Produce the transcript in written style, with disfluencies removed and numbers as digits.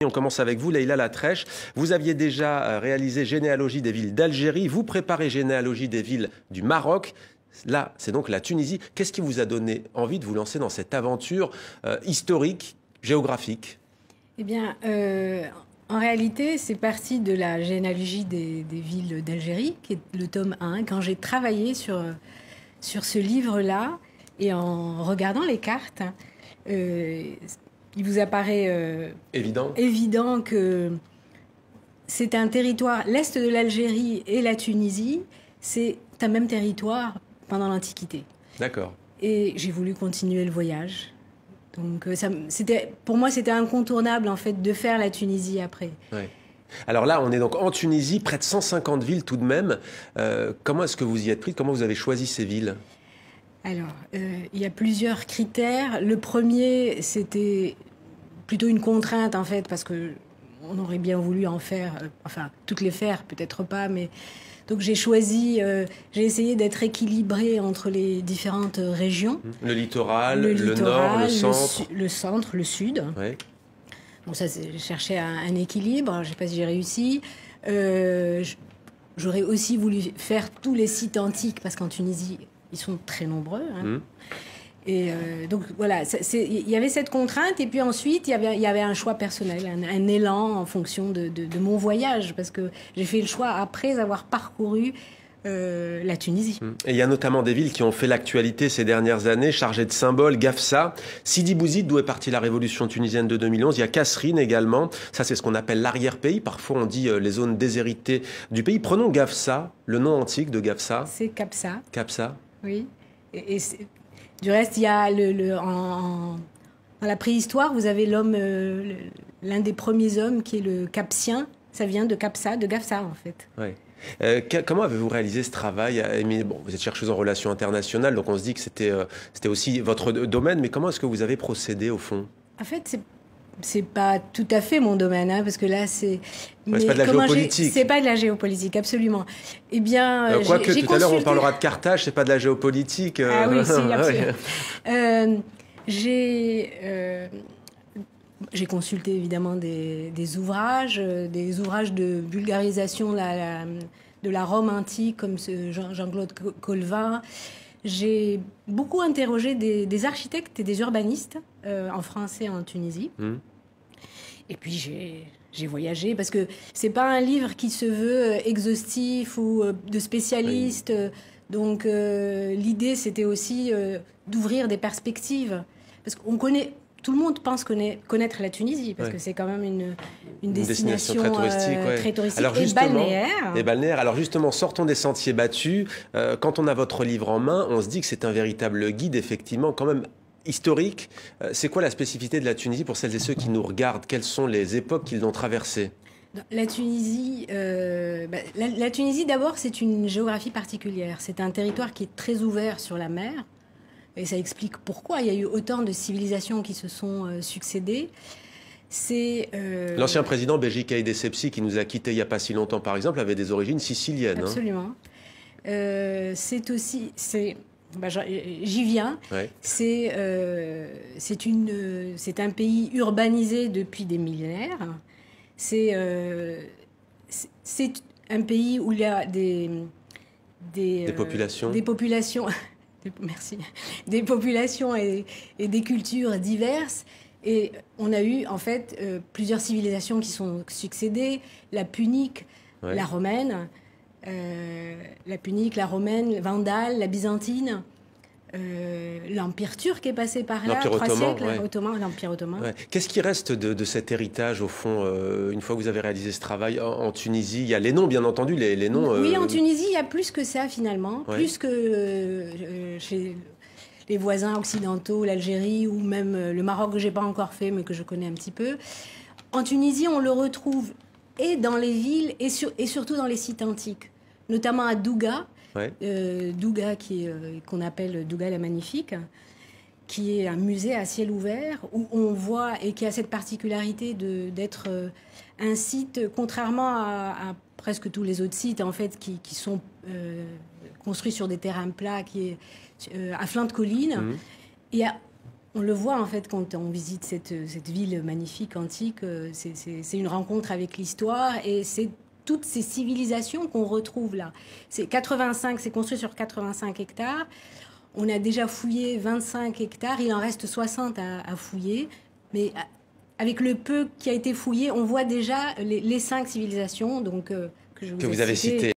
On commence avec vous, Leïla Latrèche. Vous aviez déjà réalisé Généalogie des villes d'Algérie. Vous préparez Généalogie des villes du Maroc. Là, c'est donc la Tunisie. Qu'est-ce qui vous a donné envie de vous lancer dans cette aventure historique, géographique? Eh bien, en réalité, c'est parti de la généalogie des villes d'Algérie, qui est le tome 1. Quand j'ai travaillé sur ce livre-là, et en regardant les cartes, il vous apparaît évident que c'est un territoire, l'est de l'Algérie et la Tunisie, c'est un même territoire pendant l'Antiquité. D'accord. Et j'ai voulu continuer le voyage. Donc, pour moi, c'était incontournable, en fait, de faire la Tunisie après. Ouais. Alors là, on est donc en Tunisie, près de 150 villes tout de même. Comment est-ce que vous y êtes pris? Comment vous avez choisi ces villes? Alors, il y a plusieurs critères. Le premier, c'était plutôt une contrainte, en fait, parce que on aurait bien voulu en faire, enfin, toutes les faire, peut-être pas, mais... Donc j'ai essayé d'être équilibrée entre les différentes régions. Le littoral, le nord, le centre. Le centre, le sud. Ouais. Donc ça, j'ai cherché un équilibre. Je ne sais pas si j'ai réussi. J'aurais aussi voulu faire tous les sites antiques, parce qu'en Tunisie, ils sont très nombreux. Hein. Et donc voilà, il y avait cette contrainte, et puis ensuite il y avait un choix personnel, un élan en fonction de mon voyage, parce que j'ai fait le choix après avoir parcouru la Tunisie. Et il y a notamment des villes qui ont fait l'actualité ces dernières années, chargées de symboles, Gafsa, Sidi Bouzid, d'où est partie la révolution tunisienne de 2011, il y a Kasserine également, ça c'est ce qu'on appelle l'arrière-pays, parfois on dit les zones déshéritées du pays. Prenons Gafsa, le nom antique de Gafsa. C'est Kapsa. Kapsa. Oui, et du reste, il y a dans la préhistoire, vous avez l'homme, l'un des premiers hommes qui est le Capsien. Ça vient de Kapsa, de Gafsa en fait. Ouais. Comment avez-vous réalisé ce travail? Bon, vous êtes chercheuse en relations internationales, donc on se dit que c'était aussi votre domaine, mais comment est-ce que vous avez procédé au fond? En fait, c'est pas tout à fait mon domaine, hein, parce que là, c'est... Ouais, c'est pas de la géopolitique. C'est pas de la géopolitique, absolument. Eh bien, quoique, tout à l'heure, on parlera de Carthage, c'est pas de la géopolitique. Ah oui, si, absolument. J'ai consulté évidemment des ouvrages de vulgarisation de la Rome antique, comme Jean-Claude Colvin. J'ai beaucoup interrogé des architectes et des urbanistes en France et en Tunisie. Et puis j'ai voyagé, parce que c'est pas un livre qui se veut exhaustif ou de spécialiste. Oui. Donc l'idée, c'était aussi d'ouvrir des perspectives. Parce qu'on connaît... Tout le monde pense connaître la Tunisie, parce que c'est quand même une destination très touristique, très touristique. Alors et balnéaire. Et balnéaire. Alors justement, sortons des sentiers battus. Quand on a votre livre en main, on se dit que c'est un véritable guide, effectivement, quand même historique. C'est quoi la spécificité de la Tunisie pour celles et ceux qui nous regardent? Quelles sont les époques qu'ils ont traversées? La Tunisie, la Tunisie d'abord, c'est une géographie particulière. C'est un territoire qui est très ouvert sur la mer. Et ça explique pourquoi il y a eu autant de civilisations qui se sont succédées. L'ancien président Béji Caïd Essebsi, qui nous a quittés il n'y a pas si longtemps, par exemple, avait des origines siciliennes. Absolument. C'est aussi... j'y viens. Ouais. C'est un pays urbanisé depuis des millénaires. C'est un pays où il y a des populations. Merci. Des populations et des cultures diverses. Et on a eu, en fait, plusieurs civilisations qui sont succédées. La punique, ouais. La romaine, la vandale, la byzantine, l'Empire turc est passé par là, 3 siècles, ouais. L'Empire ottoman. Ouais. Qu'est-ce qui reste de cet héritage, au fond, une fois que vous avez réalisé ce travail en Tunisie? Il y a les noms, bien entendu, les noms... Oui, en Tunisie, il y a plus que ça, finalement. Ouais. Plus que chez les voisins occidentaux, l'Algérie, ou même le Maroc, que je n'ai pas encore fait, mais que je connais un petit peu. En Tunisie, on le retrouve et dans les villes, et surtout dans les sites antiques, notamment à Douga. Ouais. Douga, qu'on appelle Douga la Magnifique, qui est un musée à ciel ouvert, où on voit, et qui a cette particularité d'être un site, contrairement à presque tous les autres sites, en fait, qui sont construits sur des terrains plats, qui est à flanc de colline. Il y a On le voit en fait quand on visite cette ville magnifique, antique. C'est une rencontre avec l'histoire et c'est toutes ces civilisations qu'on retrouve là. C'est construit sur 85 hectares. On a déjà fouillé 25 hectares, il en reste 60 à fouiller. Mais avec le peu qui a été fouillé, on voit déjà les 5 civilisations donc, que je que vous avez citées.